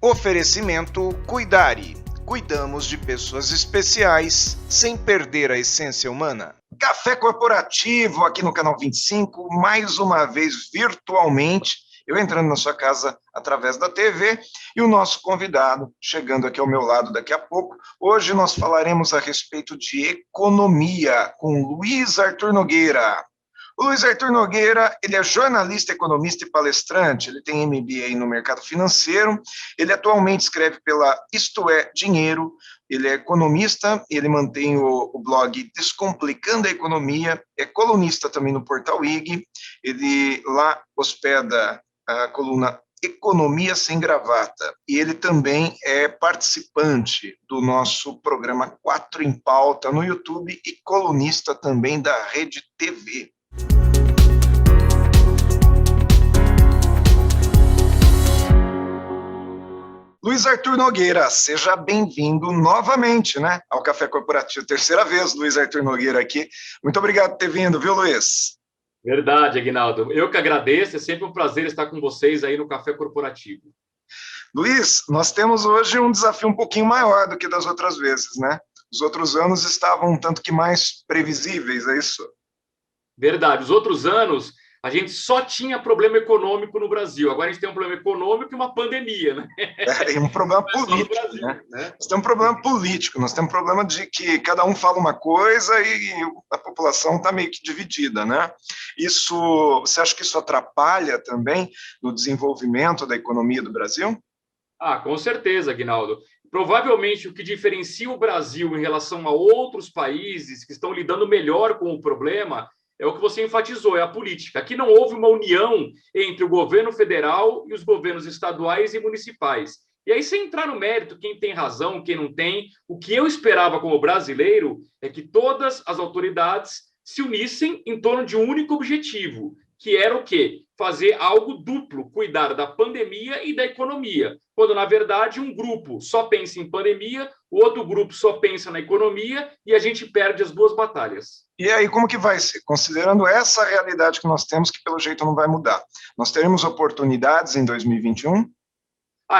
Oferecimento Cuidare. Cuidamos de pessoas especiais sem perder a essência humana. Café Corporativo aqui no Canal 25, mais uma vez virtualmente, eu entrando na sua casa através da TV e o nosso convidado chegando aqui ao meu lado daqui a pouco. Hoje nós falaremos a respeito de economia com Luiz Arthur Nogueira. O Luiz Arthur Nogueira, ele é jornalista, economista e palestrante, ele tem MBA no mercado financeiro, ele atualmente escreve pela Isto é Dinheiro, ele é economista, ele mantém o blog Descomplicando a Economia, é colunista também no Portal IG, ele lá hospeda a coluna Economia Sem Gravata, e ele também é participante do nosso programa 4 em Pauta no YouTube e colunista também da Rede TV. Luiz Arthur Nogueira, seja bem-vindo novamente, né, ao Café Corporativo. Terceira vez, Luiz Arthur Nogueira aqui. Muito obrigado por ter vindo, viu, Luiz? Verdade, Aguinaldo. Eu que agradeço, é sempre um prazer estar com vocês aí no Café Corporativo. Luiz, nós temos hoje um desafio um pouquinho maior do que das outras vezes, né? Os outros anos estavam um tanto que mais previsíveis, é isso? Verdade. Os outros anos, a gente só tinha problema econômico no Brasil. Agora a gente tem um problema econômico e uma pandemia, né? É um problema político, Brasil, né? Nós temos um problema político, nós temos um problema de que cada um fala uma coisa e a população está meio que dividida, né? Isso, você acha que isso atrapalha também no desenvolvimento da economia do Brasil? Ah, com certeza, Aguinaldo. Provavelmente o que diferencia o Brasil em relação a outros países que estão lidando melhor com o problema é o que você enfatizou, é a política. Aqui não houve uma união entre o governo federal e os governos estaduais e municipais. E aí, sem entrar no mérito, quem tem razão, quem não tem, o que eu esperava como brasileiro é que todas as autoridades se unissem em torno de um único objetivo, que era o quê? Fazer algo duplo, cuidar da pandemia e da economia. Quando, na verdade, um grupo só pensa em pandemia, o outro grupo só pensa na economia e a gente perde as duas batalhas. E aí, como que vai ser? Considerando essa realidade que nós temos, que pelo jeito não vai mudar, nós teremos oportunidades em 2021?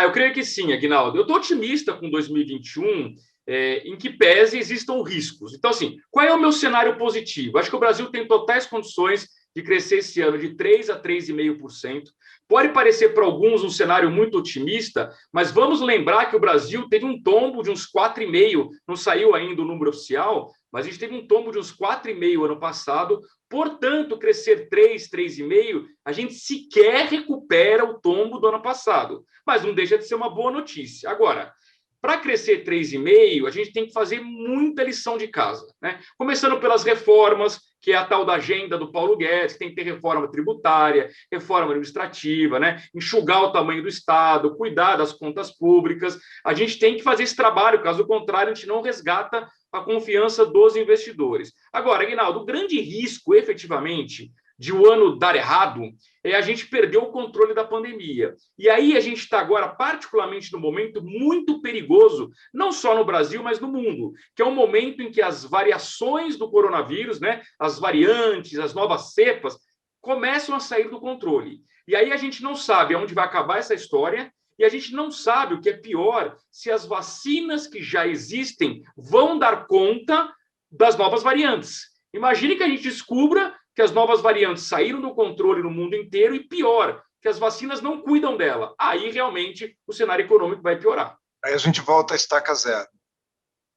Eu creio que sim, Aguinaldo. Eu estou otimista com 2021, em que pese existam riscos. Então, assim, qual é o meu cenário positivo? Acho que o Brasil tem totais condições de crescer esse ano de 3% a 3,5%. Pode parecer para alguns um cenário muito otimista, mas vamos lembrar que o Brasil teve um tombo de uns 4,5%, não saiu ainda o número oficial, mas a gente teve um tombo de uns 4,5% ano passado, portanto, crescer 3%, 3,5%, a gente sequer recupera o tombo do ano passado, mas não deixa de ser uma boa notícia. Agora, para crescer 3,5%, a gente tem que fazer muita lição de casa, né? Começando pelas reformas, que é a tal da agenda do Paulo Guedes, tem que ter reforma tributária, reforma administrativa, né? Enxugar o tamanho do Estado, cuidar das contas públicas. A gente tem que fazer esse trabalho, caso contrário, a gente não resgata a confiança dos investidores. Agora, Aguinaldo, o grande risco, efetivamente, de o ano dar errado é a gente perder o controle da pandemia. E aí a gente está agora, particularmente no momento muito perigoso, não só no Brasil, mas no mundo, que é um momento em que as variações do coronavírus, né, as variantes, as novas cepas, começam a sair do controle. E aí a gente não sabe aonde vai acabar essa história, e a gente não sabe o que é pior, se as vacinas que já existem vão dar conta das novas variantes. Imagine que a gente descubra que as novas variantes saíram do controle no mundo inteiro e, pior, que as vacinas não cuidam dela. Aí, realmente, o cenário econômico vai piorar. Aí a gente volta a estaca zero.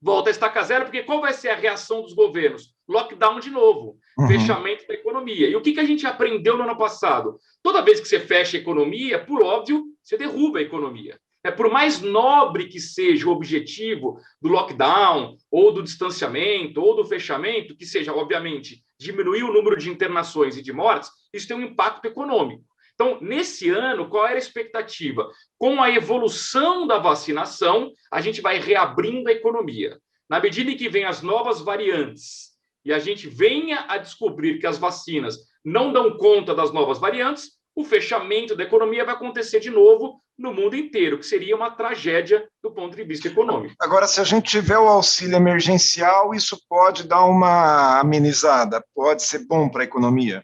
Volta a estaca zero, porque qual vai ser a reação dos governos? Lockdown de novo, fechamento da economia. E o que a gente aprendeu no ano passado? Toda vez que você fecha a economia, por óbvio, você derruba a economia. Por mais nobre que seja o objetivo do lockdown, ou do distanciamento, ou do fechamento, que seja, obviamente, diminuir o número de internações e de mortes, isso tem um impacto econômico. Então, nesse ano, qual era a expectativa? Com a evolução da vacinação, a gente vai reabrindo a economia. Na medida em que vem as novas variantes e a gente venha a descobrir que as vacinas não dão conta das novas variantes, o fechamento da economia vai acontecer de novo no mundo inteiro, que seria uma tragédia do ponto de vista econômico. Agora, se a gente tiver o auxílio emergencial, isso pode dar uma amenizada, pode ser bom para a economia?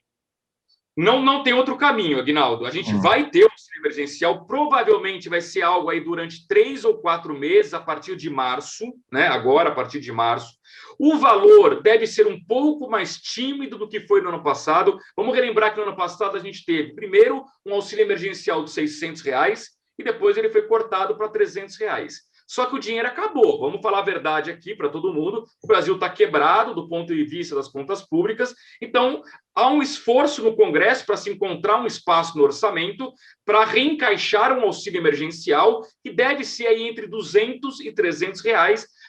Não tem outro caminho, Aguinaldo. A gente vai ter o auxílio emergencial, provavelmente vai ser algo aí durante 3 ou 4 meses, a partir de março, né? Agora, a partir de março. O valor deve ser um pouco mais tímido do que foi no ano passado. Vamos relembrar que no ano passado a gente teve, primeiro, um auxílio emergencial de R$ 600 e depois ele foi cortado para R$ 300. Só que o dinheiro acabou. Vamos falar a verdade aqui para todo mundo. O Brasil está quebrado do ponto de vista das contas públicas. Então, há um esforço no Congresso para se encontrar um espaço no orçamento para reencaixar um auxílio emergencial que deve ser aí entre R$ 200 e R$ 300,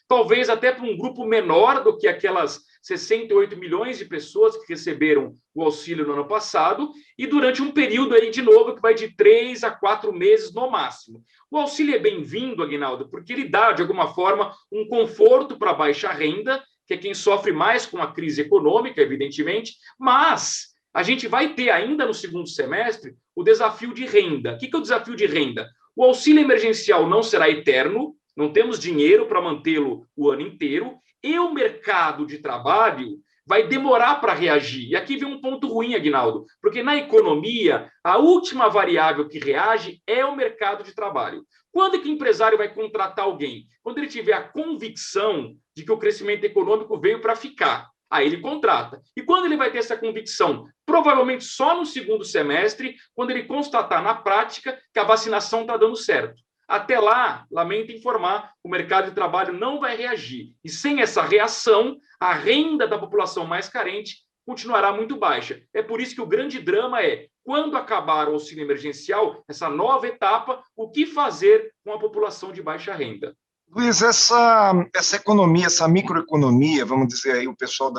talvez até para um grupo menor do que aquelas 68 milhões de pessoas que receberam o auxílio no ano passado, e durante um período aí, de novo, que vai de 3 a 4 meses no máximo. O auxílio é bem-vindo, Aguinaldo, porque ele dá, de alguma forma, um conforto para a baixa renda, que é quem sofre mais com a crise econômica, evidentemente, mas a gente vai ter ainda no segundo semestre o desafio de renda. O que é o desafio de renda? O auxílio emergencial não será eterno, não temos dinheiro para mantê-lo o ano inteiro, e o mercado de trabalho vai demorar para reagir. E aqui vem um ponto ruim, Aguinaldo, porque na economia, a última variável que reage é o mercado de trabalho. Quando é que o empresário vai contratar alguém? Quando ele tiver a convicção de que o crescimento econômico veio para ficar. Aí ele contrata. E quando ele vai ter essa convicção? Provavelmente só no segundo semestre, quando ele constatar na prática que a vacinação está dando certo. Até lá, lamento informar, o mercado de trabalho não vai reagir. E sem essa reação, a renda da população mais carente continuará muito baixa. É por isso que o grande drama é, quando acabar o auxílio emergencial, essa nova etapa, o que fazer com a população de baixa renda? Luiz, essa economia, essa microeconomia, vamos dizer aí, o pessoal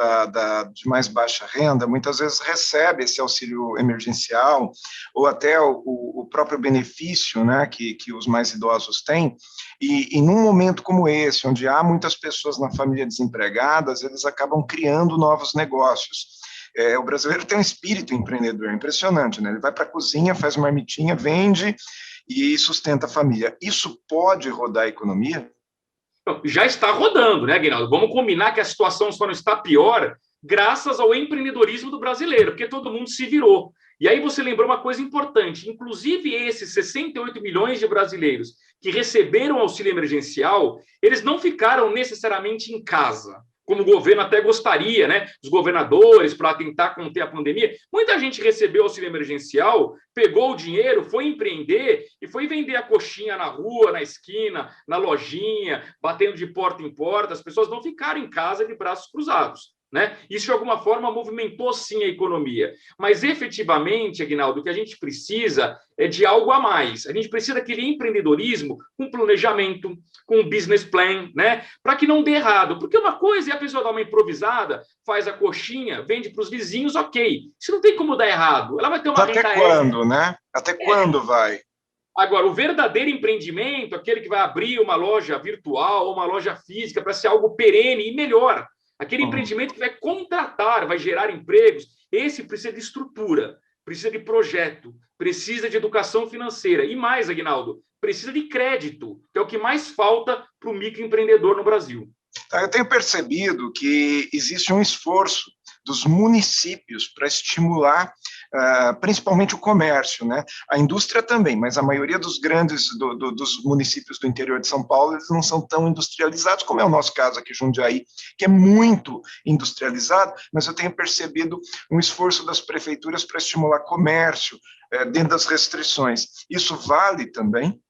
de mais baixa renda, muitas vezes recebe esse auxílio emergencial, ou até o próprio benefício, né, que os mais idosos têm, e num momento como esse, onde há muitas pessoas na família desempregadas, eles acabam criando novos negócios. O brasileiro tem um espírito empreendedor impressionante, né? Ele vai para a cozinha, faz marmitinha, vende e sustenta a família. Isso pode rodar a economia? Já está rodando, né, Aguinaldo? Vamos combinar que a situação só não está pior graças ao empreendedorismo do brasileiro, porque todo mundo se virou. E aí você lembrou uma coisa importante, inclusive esses 68 milhões de brasileiros que receberam auxílio emergencial, eles não ficaram necessariamente em casa, como o governo até gostaria, né? Os governadores, para tentar conter a pandemia. Muita gente recebeu auxílio emergencial, pegou o dinheiro, foi empreender e foi vender a coxinha na rua, na esquina, na lojinha, batendo de porta em porta. As pessoas não ficaram em casa de braços cruzados. Né? Isso, de alguma forma, movimentou, sim, a economia. Mas, efetivamente, Aguinaldo, o que a gente precisa é de algo a mais. A gente precisa daquele empreendedorismo com planejamento, com um business plan, né? Para que não dê errado. Porque uma coisa é a pessoa dar uma improvisada, faz a coxinha, vende para os vizinhos, ok. Isso não tem como dar errado. Ela vai ter uma renda extra. Até quando, né? Até quando vai? Agora, o verdadeiro empreendimento, aquele que vai abrir uma loja virtual ou uma loja física para ser algo perene e melhor, aquele empreendimento que vai contratar, vai gerar empregos, esse precisa de estrutura, precisa de projeto, precisa de educação financeira. E mais, Aguinaldo, precisa de crédito, que é o que mais falta para o microempreendedor no Brasil. Eu tenho percebido que existe um esforço dos municípios para estimular principalmente o comércio, né? A indústria também, mas a maioria dos dos municípios do interior de São Paulo, eles não são tão industrializados, como é o nosso caso aqui, Jundiaí, que é muito industrializado, mas eu tenho percebido um esforço das prefeituras para estimular comércio dentro das restrições. Isso vale também?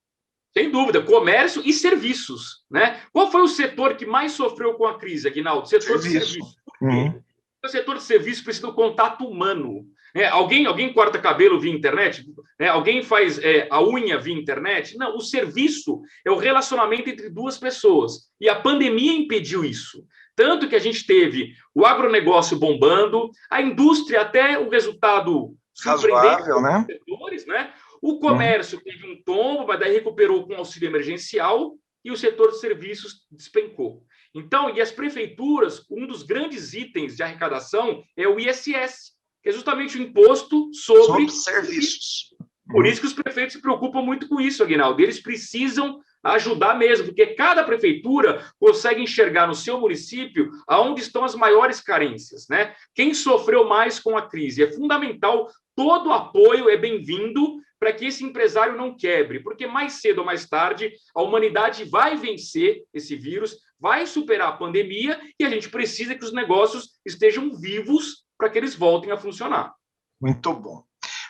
Sem dúvida, comércio e serviços, né? Qual foi o setor que mais sofreu com a crise, Aguinaldo? Setor de serviços. Por quê? O setor de serviços precisa do contato humano. Alguém corta cabelo via internet? Alguém faz a unha via internet? Não, o serviço é o relacionamento entre duas pessoas. E a pandemia impediu isso. Tanto que a gente teve o agronegócio bombando, a indústria até o resultado razoável, né? Setores, né? O comércio teve um tombo, mas daí recuperou com auxílio emergencial e o setor de serviços despencou. Então, e as prefeituras, um dos grandes itens de arrecadação é o ISS, que é justamente o imposto sobre serviços. Por isso que os prefeitos se preocupam muito com isso, Aguinaldo. Eles precisam ajudar mesmo, porque cada prefeitura consegue enxergar no seu município aonde estão as maiores carências, né? Quem sofreu mais com a crise. É fundamental todo apoio é bem-vindo para que esse empresário não quebre, porque mais cedo ou mais tarde a humanidade vai vencer esse vírus, vai superar a pandemia e a gente precisa que os negócios estejam vivos para que eles voltem a funcionar. Muito bom.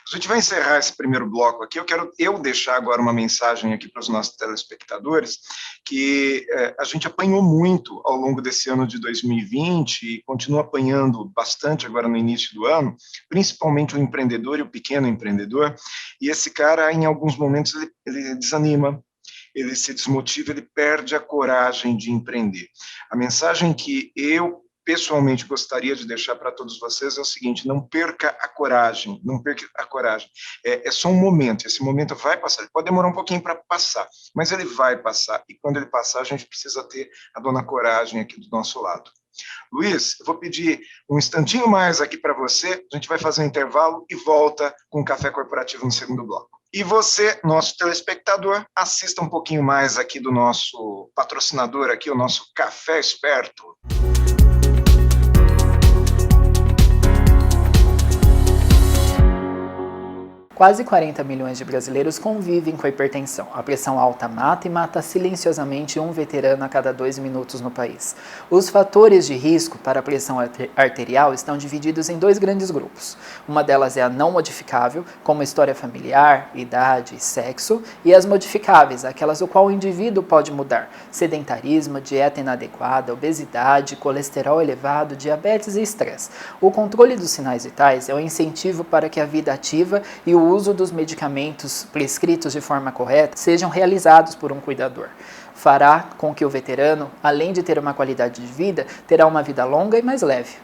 A gente vai encerrar esse primeiro bloco aqui. Eu quero deixar agora uma mensagem aqui para os nossos telespectadores, que a gente apanhou muito ao longo desse ano de 2020 e continua apanhando bastante agora no início do ano, principalmente o empreendedor e o pequeno empreendedor, e esse cara, em alguns momentos, ele desanima, ele se desmotiva, ele perde a coragem de empreender. A mensagem que eu pessoalmente gostaria de deixar para todos vocês é o seguinte: não perca a coragem, não perca a coragem. É só um momento, esse momento vai passar, ele pode demorar um pouquinho para passar, mas ele vai passar, e quando ele passar, a gente precisa ter a dona Coragem aqui do nosso lado. Luiz, eu vou pedir um instantinho mais aqui para você, a gente vai fazer um intervalo e volta com o Café Corporativo no segundo bloco. E você, nosso telespectador, assista um pouquinho mais aqui do nosso patrocinador aqui, o nosso Café Esperto. Quase 40 milhões de brasileiros convivem com a hipertensão. A pressão alta mata e mata silenciosamente um veterano a cada 2 minutos no país. Os fatores de risco para a pressão arterial estão divididos em 2 grandes grupos. Uma delas é a não modificável, como história familiar, idade e sexo, e as modificáveis, aquelas o qual o indivíduo pode mudar: sedentarismo, dieta inadequada, obesidade, colesterol elevado, diabetes e estresse. O controle dos sinais vitais é um incentivo para que a vida ativa e o uso dos medicamentos prescritos de forma correta sejam realizados por um cuidador. Fará com que o veterano, além de ter uma qualidade de vida, terá uma vida longa e mais leve.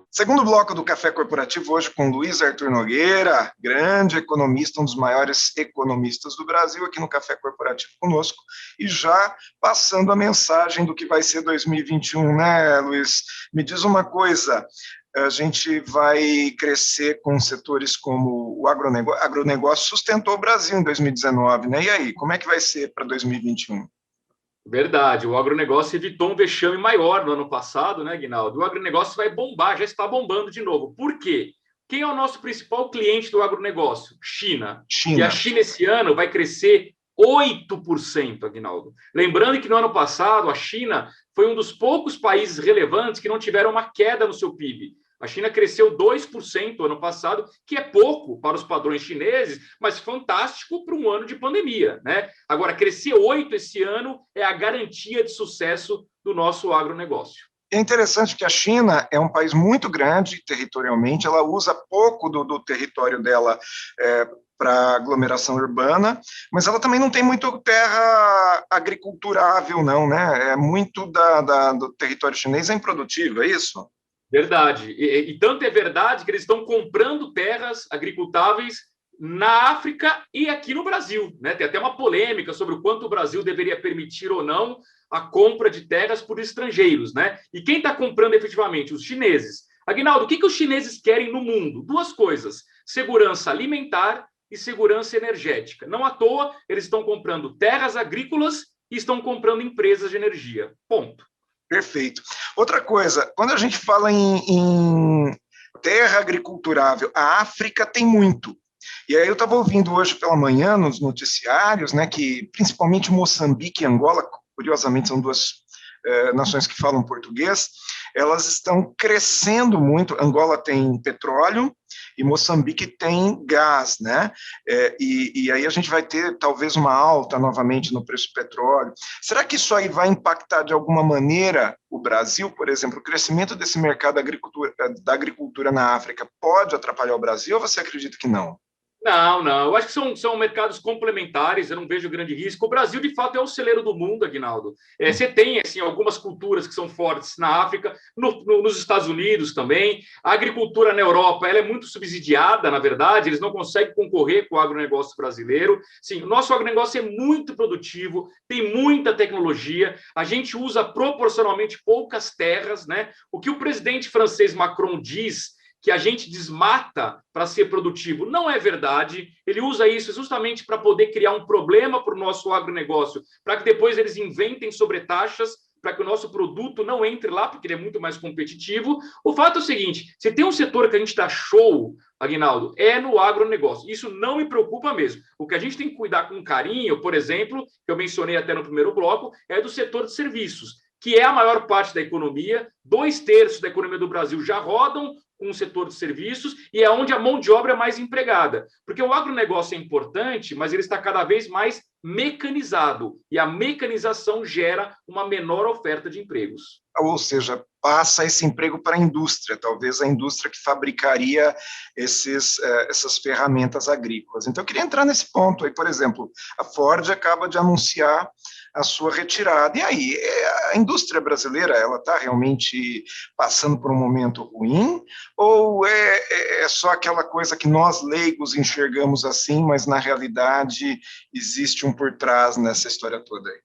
Segundo bloco do Café Corporativo, hoje com Luiz Arthur Nogueira, grande economista, um dos maiores economistas do Brasil, aqui no Café Corporativo conosco, e já passando a mensagem do que vai ser 2021, né, Luiz? Me diz uma coisa, a gente vai crescer com setores como o agronegócio. Agronegócio sustentou o Brasil em 2019, né? E aí, como é que vai ser para 2021? Verdade, o agronegócio evitou um vexame maior no ano passado, né, Guinaldo? O agronegócio vai bombar, já está bombando de novo. Por quê? Quem é o nosso principal cliente do agronegócio? China. E a China esse ano vai crescer 8%, Aguinaldo. Lembrando que no ano passado a China foi um dos poucos países relevantes que não tiveram uma queda no seu PIB. A China cresceu 2% ano passado, que é pouco para os padrões chineses, mas fantástico para um ano de pandemia, né? Agora, crescer 8% esse ano é a garantia de sucesso do nosso agronegócio. É interessante que a China é um país muito grande territorialmente, ela usa pouco do território dela para aglomeração urbana, mas ela também não tem muito terra agriculturável, não, né? É muito do território chinês é improdutivo, é isso? Verdade. E tanto é verdade que eles estão comprando terras agricultáveis na África e aqui no Brasil, né? Tem até uma polêmica sobre o quanto o Brasil deveria permitir ou não a compra de terras por estrangeiros, né? E quem está comprando efetivamente? Os chineses. Aguinaldo, o que os chineses querem no mundo? 2 coisas: segurança alimentar e segurança energética. Não à toa, eles estão comprando terras agrícolas e estão comprando empresas de energia. Ponto. Perfeito. Outra coisa, quando a gente fala em terra agriculturável, a África tem muito. E aí eu estava ouvindo hoje pela manhã nos noticiários, né, que principalmente Moçambique e Angola, curiosamente são 2 nações que falam português, elas estão crescendo muito. Angola tem petróleo e Moçambique tem gás, né? E aí a gente vai ter talvez uma alta novamente no preço do petróleo. Será que isso aí vai impactar de alguma maneira o Brasil? Por exemplo, o crescimento desse mercado da agricultura na África pode atrapalhar o Brasil ou você acredita que não? Não. Eu acho que são mercados complementares, eu não vejo grande risco. O Brasil, de fato, é o celeiro do mundo, Aguinaldo. Você tem, assim, algumas culturas que são fortes na África, nos Estados Unidos também. A agricultura na Europa, ela é muito subsidiada, na verdade, eles não conseguem concorrer com o agronegócio brasileiro. Sim, o nosso agronegócio é muito produtivo, tem muita tecnologia, a gente usa proporcionalmente poucas terras, né? O que o presidente francês Macron diz que a gente desmata para ser produtivo. Não é verdade. Ele usa isso justamente para poder criar um problema para o nosso agronegócio, para que depois eles inventem sobretaxas para que o nosso produto não entre lá, porque ele é muito mais competitivo. O fato é o seguinte, se tem um setor que a gente dá show, Aguinaldo, é no agronegócio. Isso não me preocupa mesmo. O que a gente tem que cuidar com carinho, por exemplo, que eu mencionei até no primeiro bloco, é do setor de serviços, que é a maior parte da economia. 2/3 da economia do Brasil já rodam com o setor de serviços e é onde a mão de obra é mais empregada. Porque o agronegócio é importante, mas ele está cada vez mais mecanizado. E a mecanização gera uma menor oferta de empregos. Ou seja, passa esse emprego para a indústria, talvez a indústria que fabricaria essas ferramentas agrícolas. Então, eu queria entrar nesse ponto aí, por exemplo, a Ford acaba de anunciar a sua retirada. E aí, a indústria brasileira, ela está realmente passando por um momento ruim? Ou é só aquela coisa que nós leigos enxergamos assim, mas na realidade existe um por trás nessa história toda aí?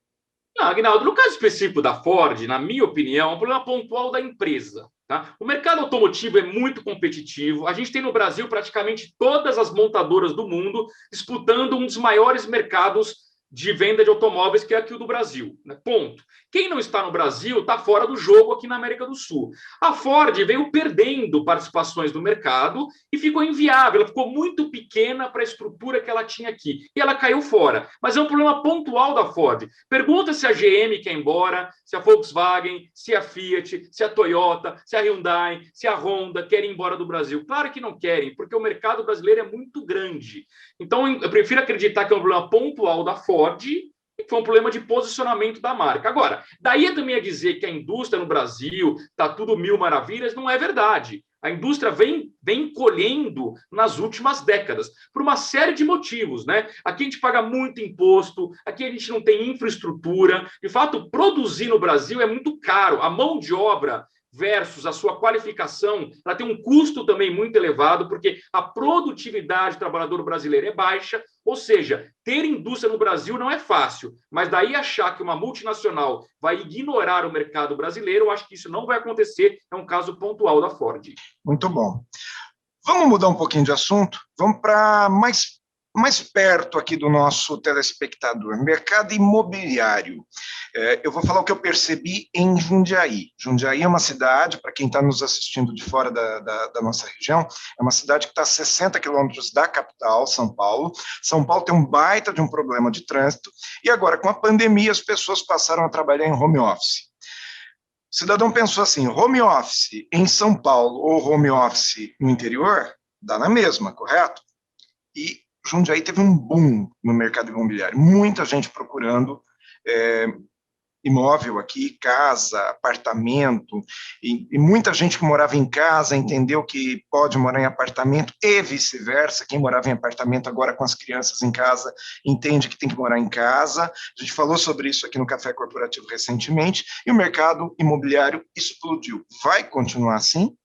Não, Aguinaldo, no caso específico da Ford, na minha opinião, é um problema pontual da empresa. Tá? O mercado automotivo é muito competitivo. A gente tem no Brasil praticamente todas as montadoras do mundo disputando um dos maiores mercados de venda de automóveis, que é aqui o do Brasil. Né? Ponto. Quem não está no Brasil está fora do jogo aqui na América do Sul. A Ford veio perdendo participações no mercado e ficou inviável. Ela ficou muito pequena para a estrutura que ela tinha aqui. E ela caiu fora. Mas é um problema pontual da Ford. Pergunta se a GM quer ir embora, se a Volkswagen, se a Fiat, se a Toyota, se a Hyundai, se a Honda querem ir embora do Brasil. Claro que não querem, porque o mercado brasileiro é muito grande. Então, eu prefiro acreditar que é um problema pontual da Ford e foi um problema de posicionamento da marca. Agora, daí também a dizer que a indústria no Brasil está tudo mil maravilhas, não é verdade. A indústria vem colhendo nas últimas décadas, por uma série de motivos, né? Aqui a gente paga muito imposto, aqui a gente não tem infraestrutura. De fato, produzir no Brasil é muito caro. A mão de obra versus a sua qualificação, ela tem um custo também muito elevado, porque a produtividade do trabalhador brasileiro é baixa, ou seja, ter indústria no Brasil não é fácil, mas daí achar que uma multinacional vai ignorar o mercado brasileiro, eu acho que isso não vai acontecer, é um caso pontual da Ford. Muito bom. Vamos mudar um pouquinho de assunto? Vamos para mais perto aqui do nosso telespectador, mercado imobiliário. Eu vou falar o que eu percebi em Jundiaí. Jundiaí é uma cidade, para quem está nos assistindo de fora da nossa região, é uma cidade que está a 60 quilômetros da capital, São Paulo. São Paulo tem um baita de um problema de trânsito, e agora, com a pandemia, as pessoas passaram a trabalhar em home office. O cidadão pensou assim, home office em São Paulo ou home office no interior, dá na mesma, correto? E Jundiaí teve um boom no mercado imobiliário, muita gente procurando imóvel aqui, casa, apartamento, e muita gente que morava em casa entendeu que pode morar em apartamento e vice-versa, quem morava em apartamento agora com as crianças em casa entende que tem que morar em casa. A gente falou sobre isso aqui no Café Corporativo recentemente, e o mercado imobiliário explodiu. Vai continuar assim?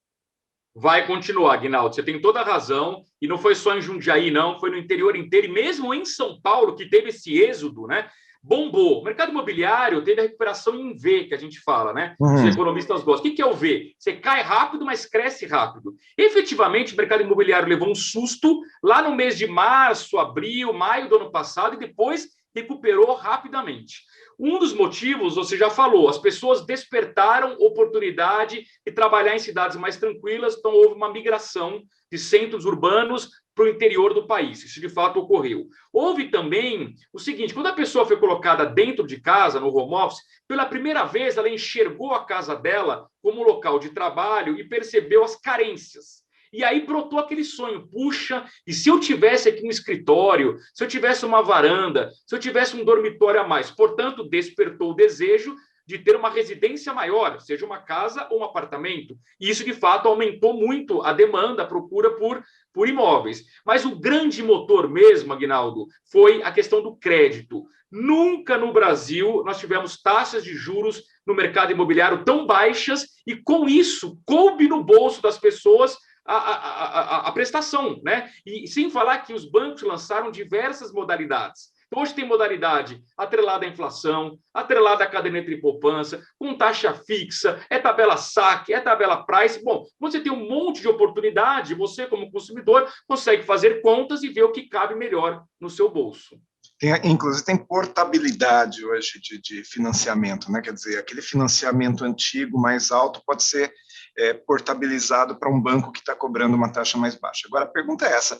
Vai continuar, Aguinaldo, você tem toda a razão, e não foi só em Jundiaí, não, foi no interior inteiro, e mesmo em São Paulo, que teve esse êxodo, né, bombou. O mercado imobiliário teve a recuperação em V, que a gente fala, né, os economistas gostam. O que é o V? Você cai rápido, mas cresce rápido. Efetivamente, o mercado imobiliário levou um susto lá no mês de março, abril, maio do ano passado, e depois recuperou rapidamente. Um dos motivos, você já falou, as pessoas despertaram oportunidade de trabalhar em cidades mais tranquilas, então houve uma migração de centros urbanos para o interior do país. Isso de fato ocorreu. Houve também o seguinte, quando a pessoa foi colocada dentro de casa, no home office, pela primeira vez ela enxergou a casa dela como local de trabalho e percebeu as carências. E aí brotou aquele sonho, puxa, e se eu tivesse aqui um escritório, se eu tivesse uma varanda, se eu tivesse um dormitório a mais? Portanto, despertou o desejo de ter uma residência maior, seja uma casa ou um apartamento. E isso, de fato, aumentou muito a demanda, a procura por imóveis. Mas o grande motor mesmo, Aguinaldo, foi a questão do crédito. Nunca no Brasil nós tivemos taxas de juros no mercado imobiliário tão baixas e, com isso, coube no bolso das pessoas a prestação, né? E sem falar que os bancos lançaram diversas modalidades. Então, hoje tem modalidade atrelada à inflação, atrelada à caderneta de poupança, com taxa fixa, é tabela saque, é tabela price. Bom, você tem um monte de oportunidade, você, como consumidor, consegue fazer contas e ver o que cabe melhor no seu bolso. Inclusive, tem portabilidade hoje de financiamento, né? Quer dizer, aquele financiamento antigo, mais alto, pode ser portabilizado para um banco que está cobrando uma taxa mais baixa. Agora, a pergunta é essa,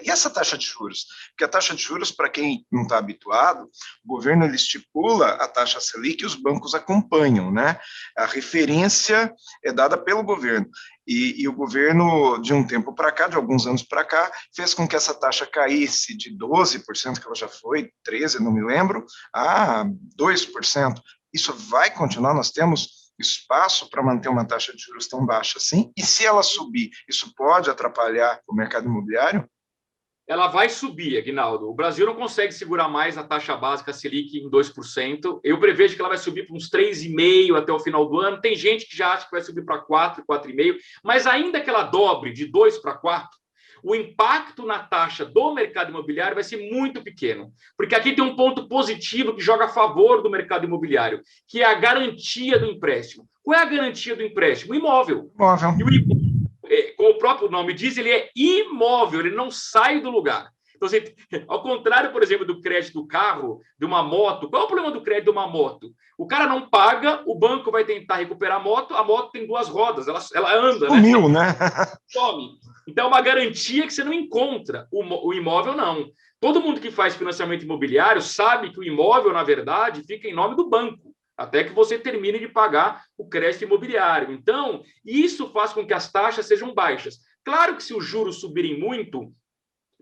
e essa taxa de juros? Porque a taxa de juros, para quem não está habituado, o governo ele estipula a taxa Selic e os bancos acompanham, né? A referência é dada pelo governo. E o governo, de um tempo para cá, de alguns anos para cá, fez com que essa taxa caísse de 12%, que ela já foi, 13%, não me lembro, a 2%. Isso vai continuar? Nós temos espaço para manter uma taxa de juros tão baixa assim? E se ela subir, isso pode atrapalhar o mercado imobiliário? Ela vai subir, Aguinaldo. O Brasil não consegue segurar mais a taxa básica Selic em 2%. Eu prevejo que ela vai subir para uns 3,5% até o final do ano. Tem gente que já acha que vai subir para 4%, 4,5%. Mas ainda que ela dobre de 2% para 4%, o impacto na taxa do mercado imobiliário vai ser muito pequeno. Porque aqui tem um ponto positivo que joga a favor do mercado imobiliário, que é a garantia do empréstimo. Qual é a garantia do empréstimo? O imóvel. Imóvel. E o imóvel, como o próprio nome diz, ele é imóvel, ele não sai do lugar. Então, ao contrário, por exemplo, do crédito do carro, de uma moto, qual é o problema do crédito de uma moto? O cara não paga, o banco vai tentar recuperar a moto tem 2 rodas, ela anda, Sumiu, né? Some. Então, é uma garantia que você não encontra. O imóvel, não. Todo mundo que faz financiamento imobiliário sabe que o imóvel, na verdade, fica em nome do banco, até que você termine de pagar o crédito imobiliário. Então, isso faz com que as taxas sejam baixas. Claro que se os juros subirem muito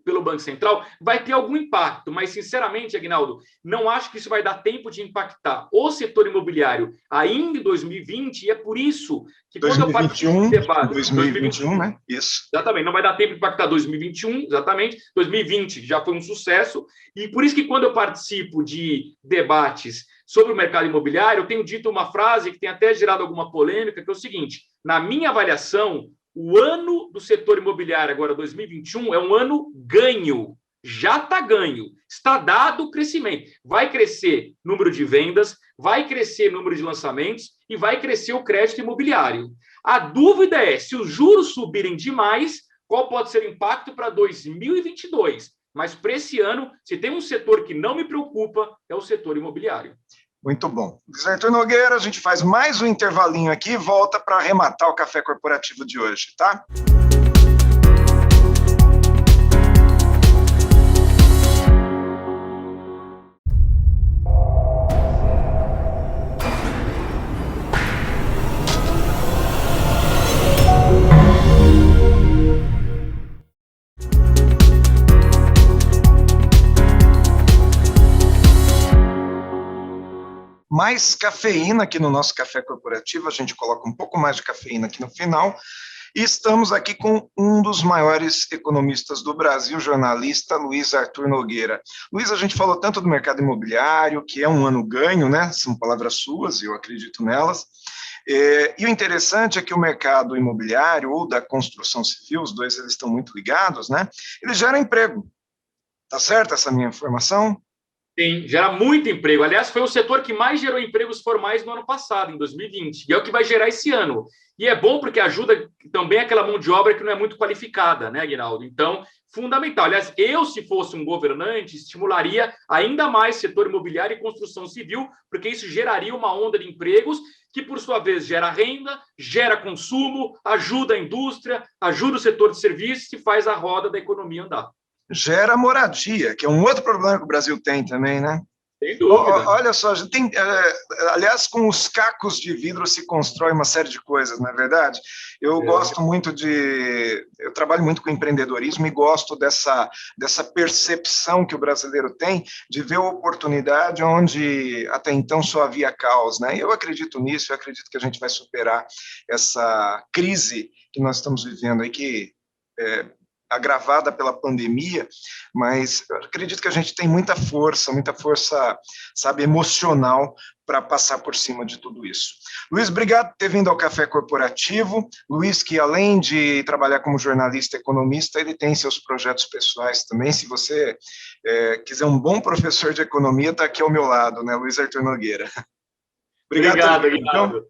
pelo Banco Central, vai ter algum impacto, mas, sinceramente, Aguinaldo, não acho que isso vai dar tempo de impactar o setor imobiliário ainda em 2020, e é por isso que quando 2021, eu participo de debate... 2021, né? Isso. Exatamente, não vai dar tempo de impactar 2021, exatamente, 2020 já foi um sucesso, e por isso que quando eu participo de debates sobre o mercado imobiliário, eu tenho dito uma frase que tem até gerado alguma polêmica, que é o seguinte: na minha avaliação, o ano do setor imobiliário, agora 2021, é um ano ganho. Já está ganho. Está dado o crescimento. Vai crescer número de vendas, vai crescer número de lançamentos e vai crescer o crédito imobiliário. A dúvida é, se os juros subirem demais, qual pode ser o impacto para 2022? Mas para esse ano, se tem um setor que não me preocupa, é o setor imobiliário. Muito bom. Luiz Arthur Nogueira, a gente faz mais um intervalinho aqui e volta para arrematar o café corporativo de hoje, tá? Mais cafeína aqui no nosso café corporativo, a gente coloca um pouco mais de cafeína aqui no final, e estamos aqui com um dos maiores economistas do Brasil, jornalista Luiz Arthur Nogueira. Luiz, a gente falou tanto do mercado imobiliário, que é um ano ganho, né? São palavras suas, eu acredito nelas. E o interessante é que o mercado imobiliário ou da construção civil, os dois eles estão muito ligados, né? Ele gera emprego. Tá certo essa minha informação? Sim, gera muito emprego. Aliás, foi o setor que mais gerou empregos formais no ano passado, em 2020, e é o que vai gerar esse ano. E é bom porque ajuda também aquela mão de obra que não é muito qualificada, né, Aguinaldo? Então, fundamental. Aliás, eu, se fosse um governante, estimularia ainda mais setor imobiliário e construção civil, porque isso geraria uma onda de empregos que, por sua vez, gera renda, gera consumo, ajuda a indústria, ajuda o setor de serviços e faz a roda da economia andar. Gera moradia, que é um outro problema que o Brasil tem também, né? Sem dúvida. Olha só, tem, aliás, com os cacos de vidro se constrói uma série de coisas, não é verdade? Eu gosto muito eu trabalho muito com empreendedorismo e gosto dessa percepção que o brasileiro tem de ver oportunidade onde até então só havia caos, né? Eu acredito nisso, eu acredito que a gente vai superar essa crise que nós estamos vivendo aí, que agravada pela pandemia, mas eu acredito que a gente tem muita força, sabe, emocional para passar por cima de tudo isso. Luiz, obrigado por ter vindo ao Café Corporativo. Luiz, que além de trabalhar como jornalista e economista, ele tem seus projetos pessoais também. Se você quiser um bom professor de economia, está aqui ao meu lado, né, Luiz Arthur Nogueira. Obrigado, Aguinaldo.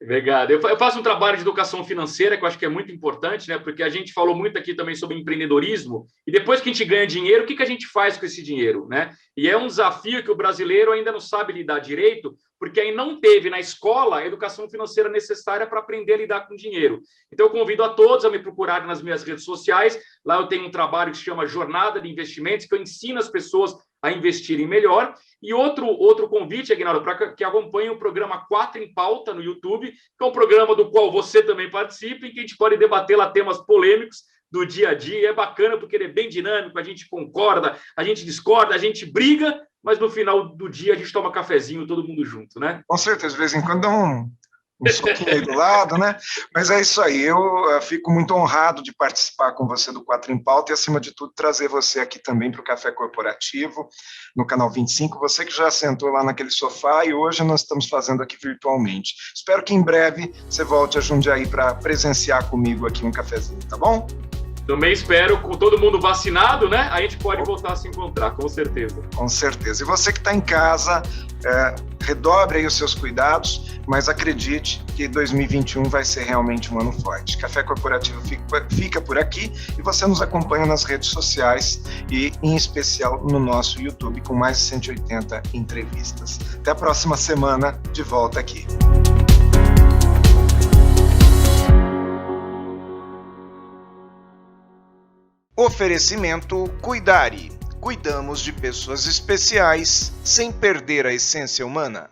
Obrigado. Eu faço um trabalho de educação financeira que eu acho que é muito importante, né? Porque a gente falou muito aqui também sobre empreendedorismo e depois que a gente ganha dinheiro, o que a gente faz com esse dinheiro, né? E é um desafio que o brasileiro ainda não sabe lidar direito, porque aí não teve na escola a educação financeira necessária para aprender a lidar com dinheiro. Então eu convido a todos a me procurarem nas minhas redes sociais. Lá eu tenho um trabalho que se chama Jornada de Investimentos, que eu ensino as pessoas a investirem melhor. E outro convite, Aguinaldo, para que acompanhe o programa 4 em Pauta no YouTube, que é um programa do qual você também participa, em que a gente pode debater lá temas polêmicos do dia a dia. É bacana porque ele é bem dinâmico, a gente concorda, a gente discorda, a gente briga, mas no final do dia a gente toma cafezinho todo mundo junto, né? Com certeza, de vez em quando dá um soquinho aí do lado, né? Mas é isso aí, eu fico muito honrado de participar com você do 4 em Pauta e, acima de tudo, trazer você aqui também para o Café Corporativo, no Canal 25, você que já sentou lá naquele sofá e hoje nós estamos fazendo aqui virtualmente. Espero que em breve você volte a Jundiaí para presenciar comigo aqui um cafezinho, tá bom? Também espero, com todo mundo vacinado, né? A gente pode voltar a se encontrar, com certeza. Com certeza. E você que está em casa, redobre aí os seus cuidados, mas acredite que 2021 vai ser realmente um ano forte. Café Corporativo fica por aqui e você nos acompanha nas redes sociais e, em especial, no nosso YouTube, com mais de 180 entrevistas. Até a próxima semana, de volta aqui. Oferecimento Cuidare. Cuidamos de pessoas especiais sem perder a essência humana.